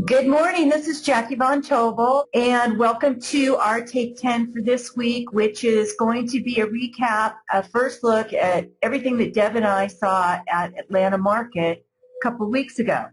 Good morning. This is Jackie Von Tobel, and welcome to our Take 10 for this week, which is going to be a recap, a first look at everything that Deb and I saw at Atlanta Market a couple of weeks ago.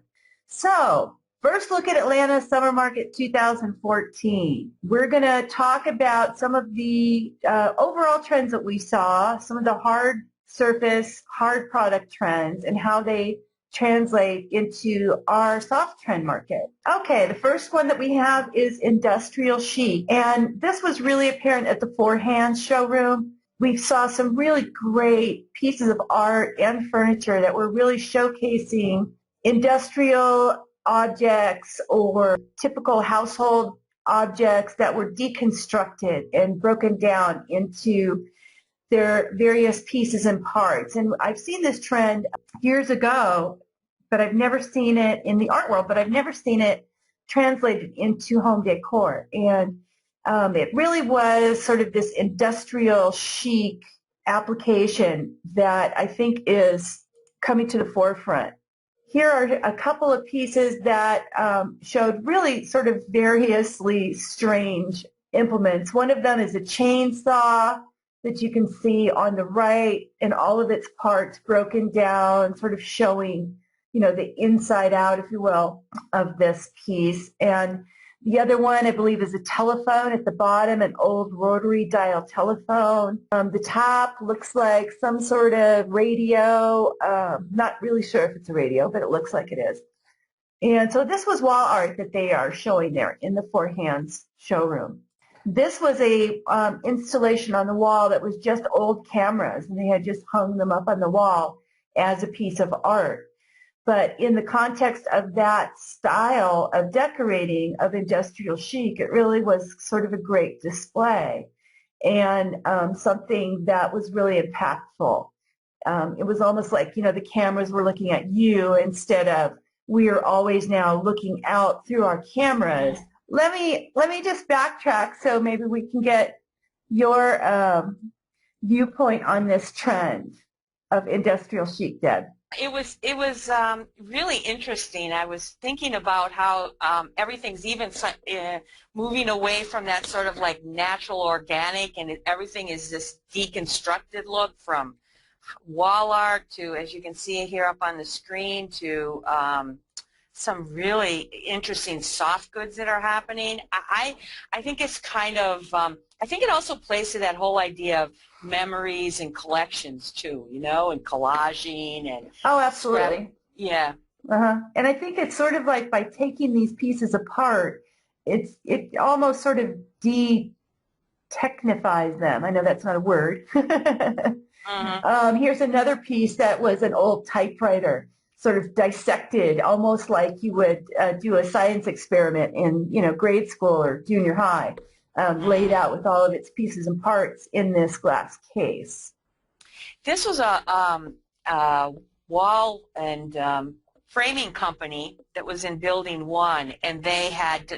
So, first look at Atlanta Summer Market 2014. We're going to talk about some of the overall trends that we saw, some of the hard surface, hard product trends, and how they translate into our soft trend market. Okay, the first one that we have is industrial chic, and this was really apparent at the Four Hands showroom. We saw some really great pieces of art and furniture that were really showcasing industrial objects or typical household objects that were deconstructed and broken down into their various pieces and parts. And I've seen this trend years ago, but I've never seen it in the art world, but I've never seen it translated into home decor. And it really was sort of this industrial chic application that I think is coming to the forefront. Here are a couple of pieces that showed really sort of variously strange implements. One of them is a chainsaw that you can see on the right, and all of its parts broken down, sort of showing, you know, the inside out, if you will, of this piece. And the other one, I believe, is a telephone at the bottom, an old rotary dial telephone. The top looks like some sort of radio. Not really sure if it's a radio, but it looks like it is. And so this was wall art that they are showing there in the Four Hands showroom. This was a installation on the wall that was just old cameras, and they had just hung them up on the wall as a piece of art. But in the context of that style of decorating of industrial chic, it really was sort of a great display and something that was really impactful. It was almost like, you know, the cameras were looking at you instead of we're always now looking out through our cameras. Let me just backtrack so maybe we can get your viewpoint on this trend of industrial chic, Deb. It was really interesting. I was thinking about how everything's even moving away from that sort of like natural organic, and everything is this deconstructed look, from wall art to, as you can see here up on the screen, to some really interesting soft goods that are happening. I think it's kind of, I think it also plays to that whole idea of memories and collections too, you know, and collaging and. Oh, absolutely. Yeah. And I think it's sort of like by taking these pieces apart, it almost sort of de-technifies them. I know that's not a word. Here's another piece that was an old typewriter, sort of dissected, almost like you would do a science experiment in, you know, grade school or junior high, laid out with all of its pieces and parts in this glass case. This was a wall and framing company that was in Building 1, and they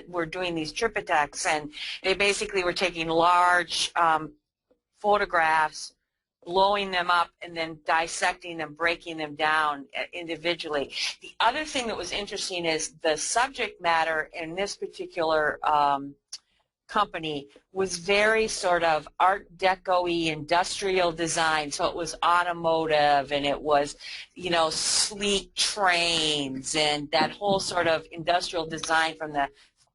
were doing these triptychs, and they basically were taking large photographs, blowing them up, and then dissecting them, breaking them down individually. The other thing that was interesting is the subject matter in this particular company was very sort of Art Deco-y industrial design. So it was automotive, and it was, you know, sleek trains, and that whole sort of industrial design from the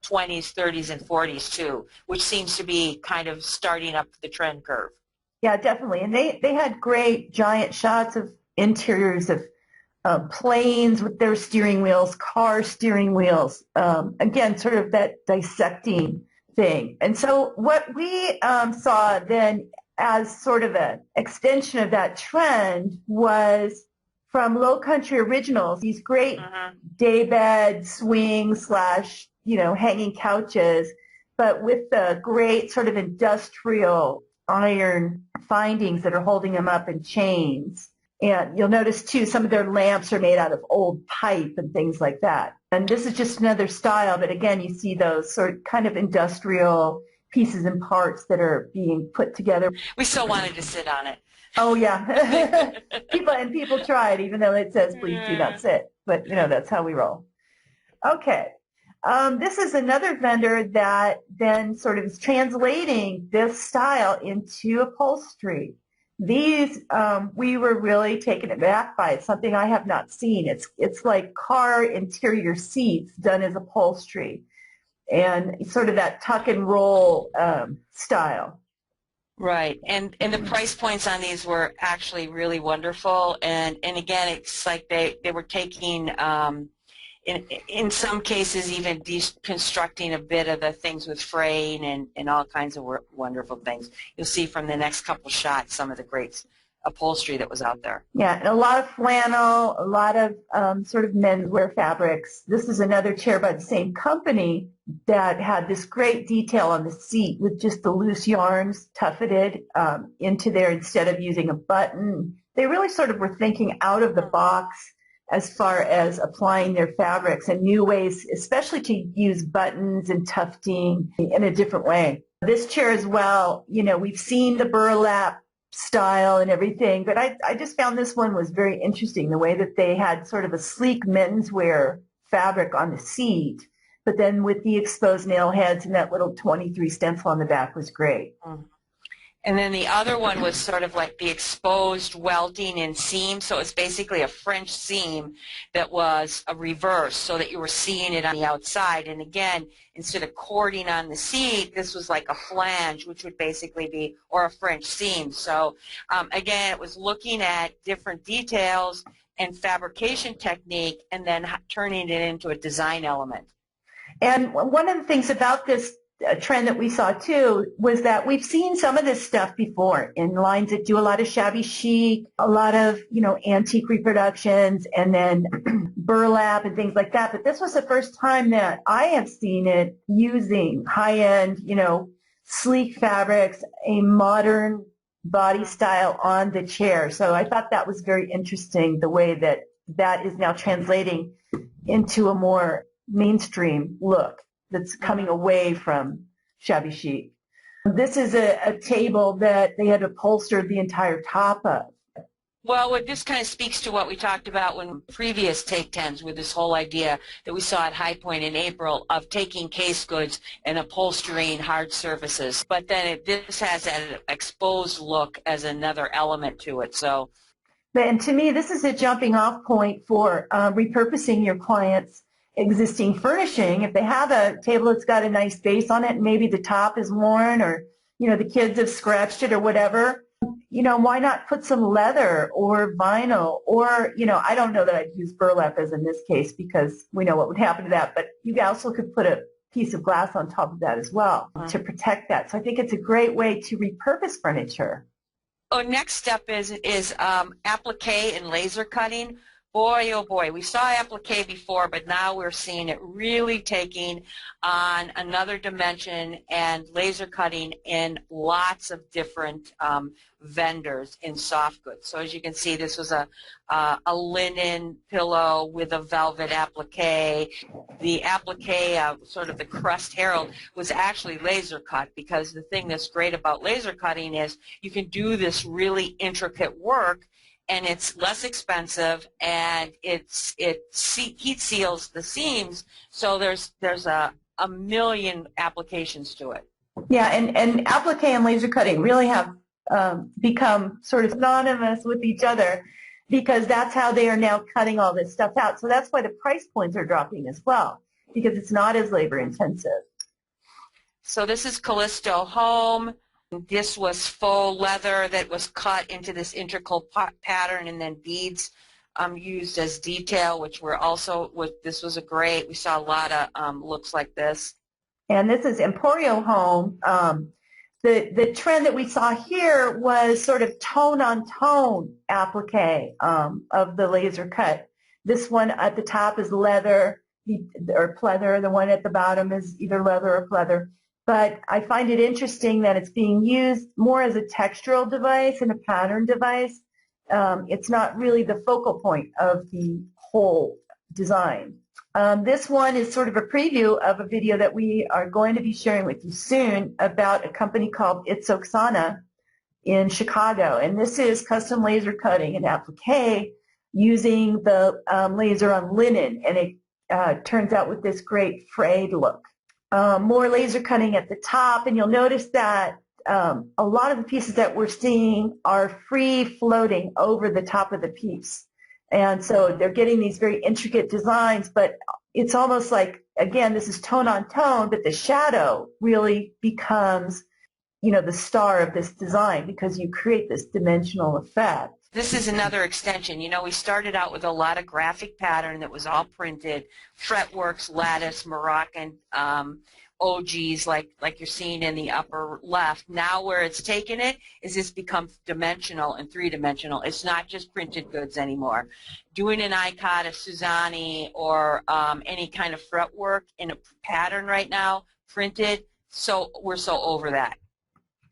20s, 30s, and 40s too, which seems to be kind of starting up the trend curve. Yeah, definitely. And they had great giant shots of interiors of planes with their steering wheels, car steering wheels. Again, sort of that dissecting thing. And so what we saw then as sort of an extension of that trend was from Low Country Originals, these great daybed swing / you know, hanging couches, but with the great sort of industrial iron findings that are holding them up in chains. And you'll notice too, some of their lamps are made out of old pipe and things like that. And this is just another style, but again, you see those sort of kind of industrial pieces and parts that are being put together. We still wanted to sit on it. Oh yeah. people try it, even though it says please do not sit. But you know, that's how we roll. Okay. This is another vendor that then sort of is translating this style into upholstery. These, we were really taken aback by. It's something I have not seen. It's like car interior seats done as upholstery, and sort of that tuck and roll style. Right, and the price points on these were actually really wonderful, and again, it's like they were taking in some cases even deconstructing a bit of the things with fraying and all kinds of wonderful things. You'll see from the next couple shots some of the great upholstery that was out there. Yeah, and a lot of flannel, a lot of sort of menswear fabrics. This is another chair by the same company that had this great detail on the seat with just the loose yarns tufted into there instead of using a button. They really sort of were thinking out of the box as far as applying their fabrics and new ways, especially to use buttons and tufting in a different way. This chair as well, you know, we've seen the burlap style and everything, but I just found this one was very interesting, the way that they had sort of a sleek menswear fabric on the seat, but then with the exposed nail heads and that little 23 stencil on the back was great. And then the other one was sort of like the exposed welting and seam, so it's basically a French seam that was a reverse so that you were seeing it on the outside. And again, instead of cording on the seat, this was like a flange, which would basically be, or a French seam. So again, it was looking at different details and fabrication technique and then turning it into a design element. And one of the things about this trend that we saw too was that we've seen some of this stuff before in lines that do a lot of shabby chic, a lot of, you know, antique reproductions, and then burlap and things like that. But this was the first time that I have seen it using high-end, you know, sleek fabrics, a modern body style on the chair. So I thought that was very interesting, the way that that is now translating into a more mainstream look that's coming away from shabby chic. This is a table that they had upholstered the entire top of. Well, this kind of speaks to what we talked about when previous Take 10s with this whole idea that we saw at High Point in April of taking case goods and upholstering hard surfaces. But then this has an exposed look as another element to it. So, and to me, this is a jumping off point for repurposing your clients' existing furnishing. If they have a table that's got a nice base on it, and maybe the top is worn, or, you know, the kids have scratched it or whatever, you know, why not put some leather or vinyl, or, you know, I don't know that I'd use burlap as in this case because we know what would happen to that, but you also could put a piece of glass on top of that as well to protect that. So I think it's a great way to repurpose furniture. Oh, next step is applique and laser cutting. Boy, oh boy, we saw applique before, but now we're seeing it really taking on another dimension and laser cutting in lots of different vendors in soft goods. So as you can see, this was a linen pillow with a velvet applique. The applique, sort of the crust herald, was actually laser cut, because the thing that's great about laser cutting is you can do this really intricate work, and it's less expensive, and it heat seals the seams, so there's a million applications to it. Yeah, and applique and laser cutting really have become sort of synonymous with each other, because that's how they are now cutting all this stuff out. So that's why the price points are dropping as well, because it's not as labor intensive. So this is Callisto Home. This was faux leather that was cut into this integral pattern, and then beads used as detail, which were also, this was a great, we saw a lot of looks like this. And this is Emporio Home. The trend that we saw here was sort of tone-on-tone applique of the laser cut. This one at the top is leather or pleather. The one at the bottom is either leather or pleather. But I find it interesting that it's being used more as a textural device and a pattern device. It's not really the focal point of the whole design. This one is sort of a preview of a video that we are going to be sharing with you soon about a company called It's Oksana in Chicago. And this is custom laser cutting and applique using the laser on linen. And turns out with this great frayed look. More laser cutting at the top, and you'll notice that a lot of the pieces that we're seeing are free floating over the top of the piece. And so they're getting these very intricate designs, but it's almost like, again, this is tone on tone, but the shadow really becomes, the star of this design because you create this dimensional effect. This is another extension. We started out with a lot of graphic pattern that was all printed, fretworks, lattice, Moroccan, OGs like you're seeing in the upper left. Now where it's taken it is it's become dimensional and three-dimensional. It's not just printed goods anymore. Doing an iCot, a Suzanne, or any kind of fretwork in a pattern right now, printed, so we're so over that.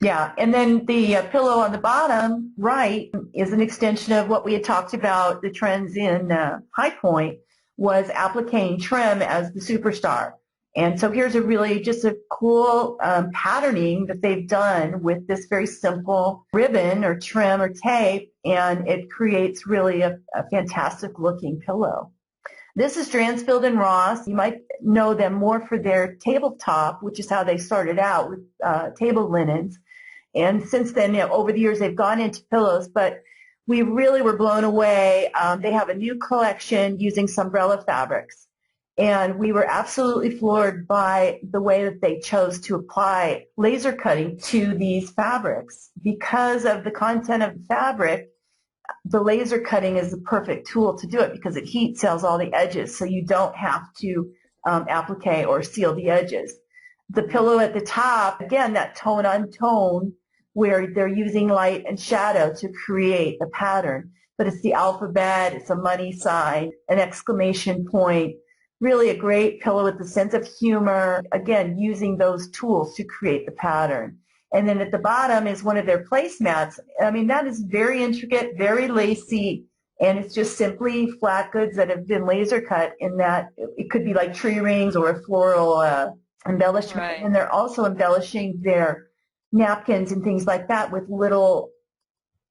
Yeah, and then the pillow on the bottom right is an extension of what we had talked about. The trends in High Point was appliquing trim as the superstar. And so here's just a cool patterning that they've done with this very simple ribbon or trim or tape, and it creates really a fantastic looking pillow. This is Dransfield and Ross. You might know them more for their tabletop, which is how they started out with table linens. And since then, over the years, they've gone into pillows, but we really were blown away. They have a new collection using Sunbrella fabrics. And we were absolutely floored by the way that they chose to apply laser cutting to these fabrics. Because of the content of the fabric, the laser cutting is the perfect tool to do it because it heat seals all the edges, so you don't have to applique or seal the edges. The pillow at the top, again, that tone on tone where they're using light and shadow to create a pattern. But it's the alphabet, it's a money sign, an exclamation point. Really a great pillow with a sense of humor, again, using those tools to create the pattern. And then at the bottom is one of their placemats. I mean, that is very intricate, very lacy, and it's just simply flat goods that have been laser cut in that it could be like tree rings or a floral embellishment. Right. And they're also embellishing their napkins and things like that with little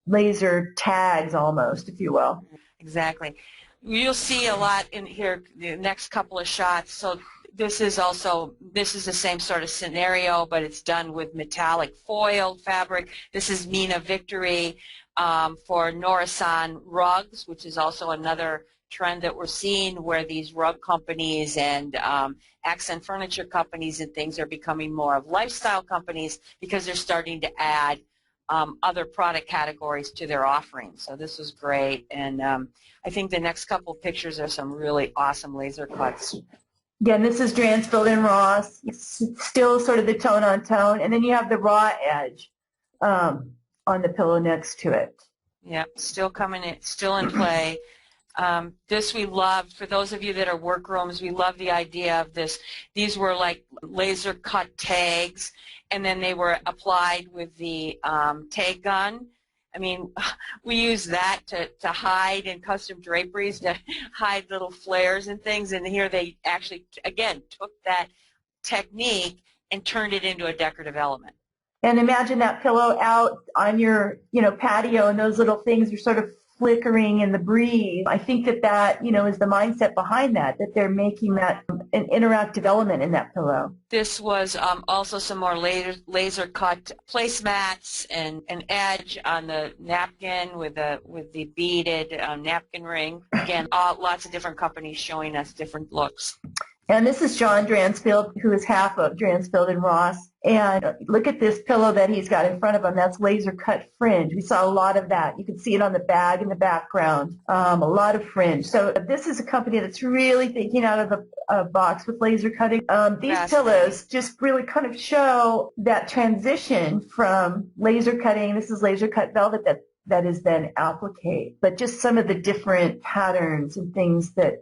laser tags almost, if you will. Exactly. You'll see a lot in here, the next couple of shots. So this is the same sort of scenario, but it's done with metallic foil fabric. This is Mina Victory for Norasan rugs, which is also another trend that we're seeing where these rug companies and accent furniture companies and things are becoming more of lifestyle companies because they're starting to add other product categories to their offerings. So this was great, and I think the next couple of pictures are some really awesome laser cuts. Again, this is Dransfield and Ross. It's still sort of the tone on tone, and then you have the raw edge on the pillow next to it. Yep, still coming in, still in play. This we loved. For those of you that are workrooms, we love the idea of this. These were like laser cut tags, and then they were applied with the tag gun. I mean, we use that to hide in custom draperies, to hide little flares and things, and here they actually, again, took that technique and turned it into a decorative element. And imagine that pillow out on your, patio, and those little things are sort of flickering in the breeze. I think that is the mindset behind that they're making that an interactive element in that pillow. This was also some more laser cut placemats and an edge on the napkin with the beaded napkin ring. Again, lots of different companies showing us different looks. And this is John Dransfield, who is half of Dransfield and Ross. And look at this pillow that he's got in front of him. That's laser cut fringe. We saw a lot of that. You can see it on the bag in the background. A lot of fringe. So this is a company that's really thinking out of the box with laser cutting. These pillows just really kind of show that transition from laser cutting. This is laser cut velvet that is then appliqué, but just some of the different patterns and things that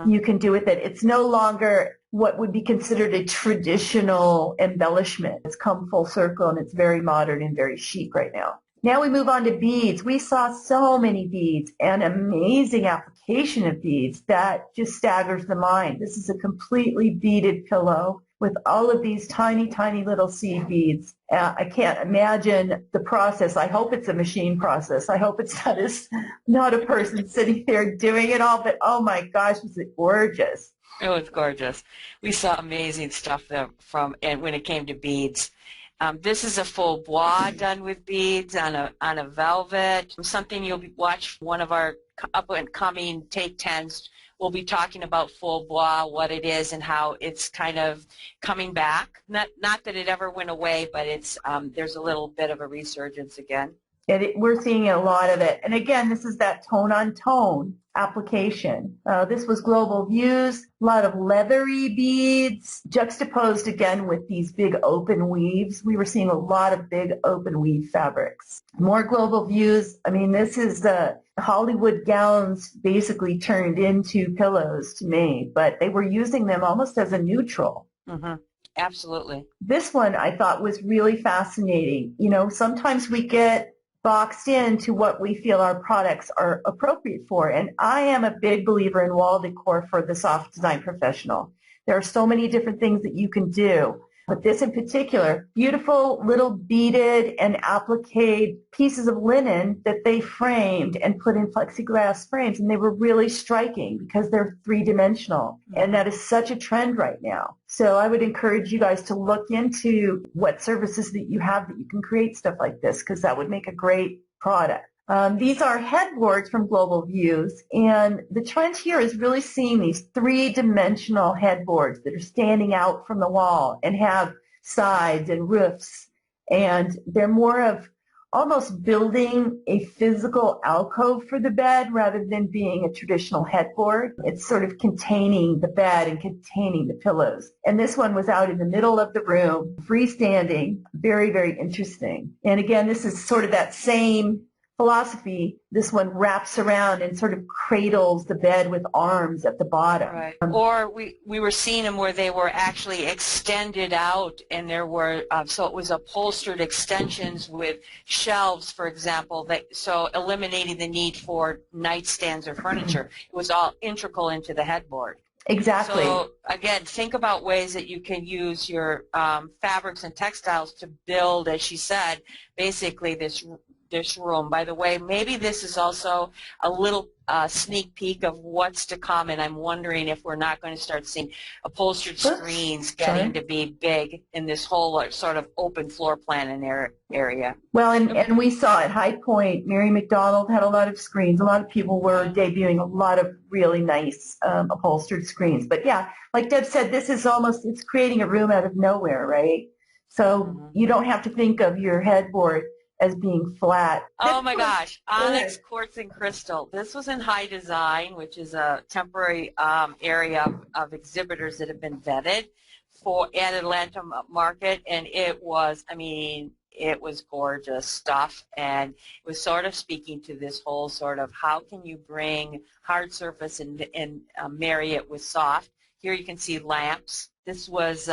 you can do with it. It's no longer what would be considered a traditional embellishment. It's come full circle, and it's very modern and very chic right now. Now we move on to beads. We saw so many beads and amazing application of beads that just staggers the mind. This is a completely beaded pillow. with all of these tiny, tiny little seed beads. I can't imagine the process. I hope it's a machine process. I hope it's not a person sitting there doing it all, but oh my gosh, is it gorgeous. It was gorgeous. We saw amazing stuff there and when it came to beads. This is a full bois done with beads on a velvet. Something you'll watch one of our up and coming Take 10s. We'll be talking about full bois, what it is, and how it's kind of coming back. Not that it ever went away, but it's there's a little bit of a resurgence again. We're seeing a lot of it. And again, this is that tone-on-tone application. This was Global Views, a lot of leathery beads juxtaposed again with these big open weaves. We were seeing a lot of big open weave fabrics. More Global Views. I mean, this is the Hollywood gowns basically turned into pillows to me, but they were using them almost as a neutral. Mm-hmm. Absolutely. This one I thought was really fascinating. You know, sometimes we get boxed into what we feel our products are appropriate for. And I am a big believer in wall decor for the soft design professional. There are so many different things that you can do. But this in particular, beautiful little beaded and applique pieces of linen that they framed and put in plexiglass frames. And they were really striking because they're three-dimensional. And that is such a trend right now. So I would encourage you guys to look into what services that you have that you can create stuff like this, because that would make a great product. These are headboards from Global Views, and the trend here is really seeing these three-dimensional headboards that are standing out from the wall and have sides and roofs, and they're more of almost building a physical alcove for the bed rather than being a traditional headboard. It's sort of containing the bed and containing the pillows. And this one was out in the middle of the room, freestanding, very, very interesting. And again, this is sort of that same philosophy. This one wraps around and sort of cradles the bed with arms at the bottom. Right. Or we were seeing them where they were actually extended out, and there were so it was upholstered extensions with shelves, for example. So eliminating the need for nightstands or furniture. It was all integral into the headboard. Exactly. So again, think about ways that you can use your fabrics and textiles to build, as she said, basically this room. By the way, maybe this is also a little sneak peek of what's to come, and I'm wondering if we're not going to start seeing upholstered screens getting to be big in this whole sort of open floor plan and area. Well, and we saw at High Point, Mary McDonald had a lot of screens. A lot of people were debuting a lot of really nice upholstered screens. But yeah, like Deb said, this is it's creating a room out of nowhere, right? So you don't have to think of your headboard as being flat. Oh my gosh, onyx, quartz, and crystal. This was in High Design, which is a temporary area of exhibitors that have been vetted at Atlanta Market, and it was, I mean, it was gorgeous stuff, and it was sort of speaking to this whole sort of how can you bring hard surface and marry it with soft. Here you can see lamps. This was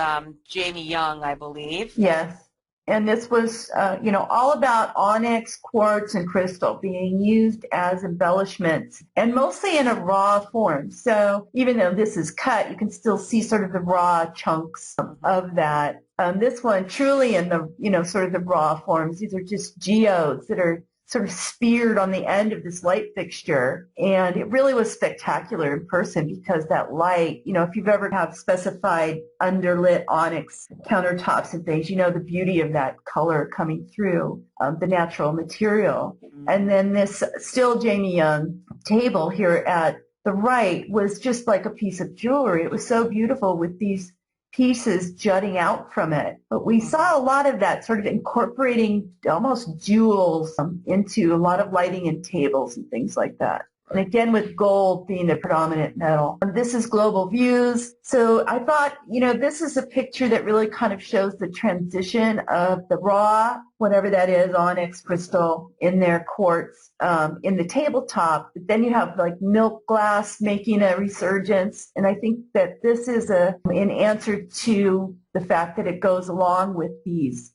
Jamie Young, I believe. Yes. And this was, all about onyx, quartz, and crystal being used as embellishments, and mostly in a raw form. So even though this is cut, you can still see sort of the raw chunks of that. This one truly in the, sort of the raw forms. These are just geodes that are sort of speared on the end of this light fixture. And it really was spectacular in person because that light, if you've ever have specified underlit onyx countertops and things, the beauty of that color coming through the natural material. And then this still Jamie Young table here at the right was just like a piece of jewelry. It was so beautiful with these pieces jutting out from it. But we saw a lot of that sort of incorporating almost jewels into a lot of lighting and tables and things like that. And again, with gold being the predominant metal. This is Global Views. So I thought, this is a picture that really kind of shows the transition of the raw, whatever that is, onyx, crystal, in their quartz, in the tabletop. But then you have like milk glass making a resurgence. And I think that this is in answer to the fact that it goes along with these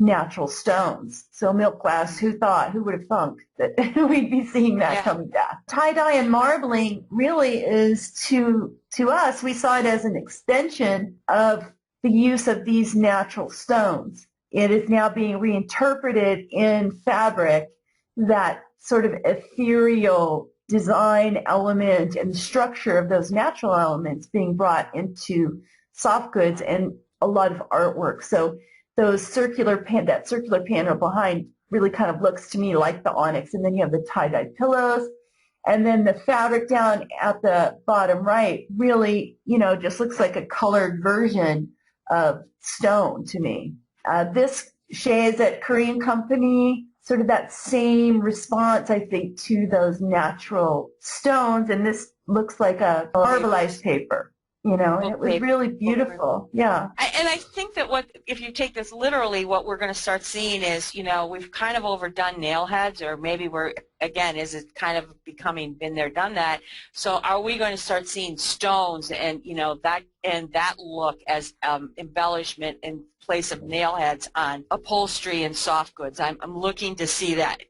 natural stones. So milk glass, who would have thunk that we'd be seeing that coming back? Tie-dye and marbling really is to us, we saw it as an extension of the use of these natural stones. It is now being reinterpreted in fabric, that sort of ethereal design element and the structure of those natural elements being brought into soft goods and a lot of artwork. So that circular panel behind really kind of looks to me like the onyx. And then you have the tie-dyed pillows. And then the fabric down at the bottom right really, just looks like a colored version of stone to me. This Shea is at Korean company, sort of that same response, I think, to those natural stones. And this looks like a marbleized paper, and it was really beautiful. Yeah. And I think that if you take this literally, what we're going to start seeing is, we've kind of overdone nail heads, or maybe is it kind of becoming been there, done that. So are we going to start seeing stones and, that look as embellishment in place of nail heads on upholstery and soft goods? I'm looking to see that,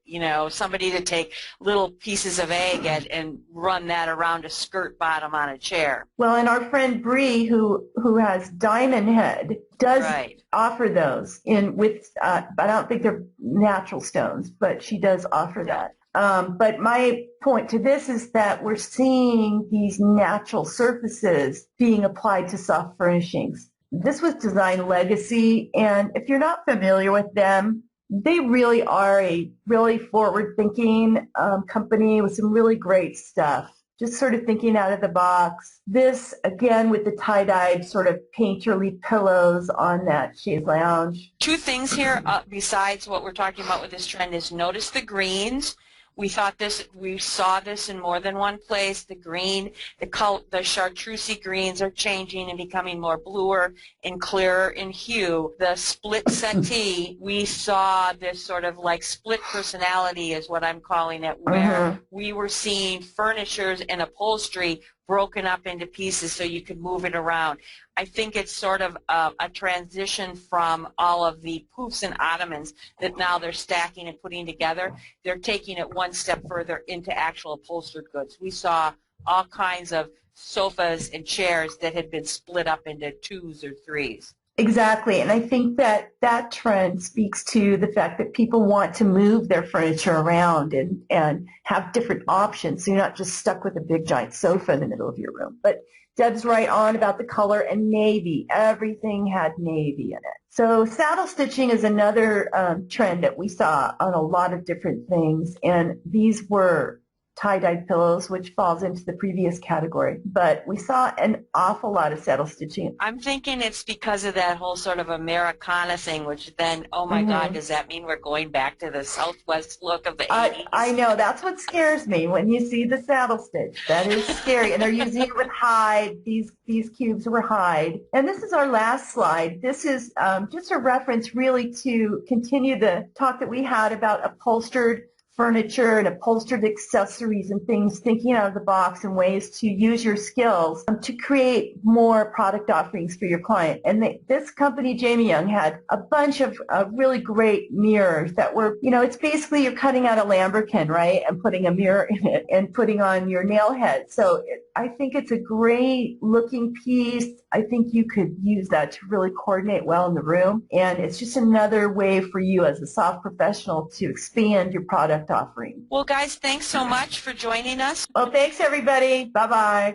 somebody to take little pieces of agate and run that around a skirt bottom on a chair. Well, and our friend Bree, who has diamond head, does offer those but I don't think they're natural stones, but she does offer that. But my point to this is that we're seeing these natural surfaces being applied to soft furnishings. This was Design Legacy, and if you're not familiar with them, they really are a really forward-thinking company with some really great stuff. Just sort of thinking out of the box. This, again, with the tie-dyed sort of painterly pillows on that chaise lounge. Two things here besides what we're talking about with this trend is notice the greens. We saw this in more than one place. The green, the chartreusey greens are changing and becoming more bluer and clearer in hue. The split settee, we saw this sort of like split personality is what I'm calling it, where we were seeing furnitures and upholstery broken up into pieces so you could move it around. I think it's sort of a transition from all of the poofs and ottomans that now they're stacking and putting together. They're taking it one step further into actual upholstered goods. We saw all kinds of sofas and chairs that had been split up into 2s or 3s. Exactly, and I think that trend speaks to the fact that people want to move their furniture around and have different options, so you're not just stuck with a big giant sofa in the middle of your room. But Deb's right on about the color and navy. Everything had navy in it. So saddle stitching is another trend that we saw on a lot of different things, and these were tie-dyed pillows, which falls into the previous category. But we saw an awful lot of saddle stitching. I'm thinking it's because of that whole sort of Americana thing, which then, oh my God, does that mean we're going back to the Southwest look of the 80s? I know. That's what scares me when you see the saddle stitch. That is scary. And they're using it with hide. These cubes were hide. And this is our last slide. This is just a reference really to continue the talk that we had about upholstered furniture and upholstered accessories and things, thinking out of the box and ways to use your skills to create more product offerings for your client. And this company, Jamie Young, had a bunch of really great mirrors that were, it's basically you're cutting out a lambrequin, right, and putting a mirror in it and putting on your nail head. So I think it's a great looking piece. I think you could use that to really coordinate well in the room. And it's just another way for you as a soft professional to expand your product offering. Well, guys, thanks so much for joining us. Well, thanks, everybody. Bye-bye.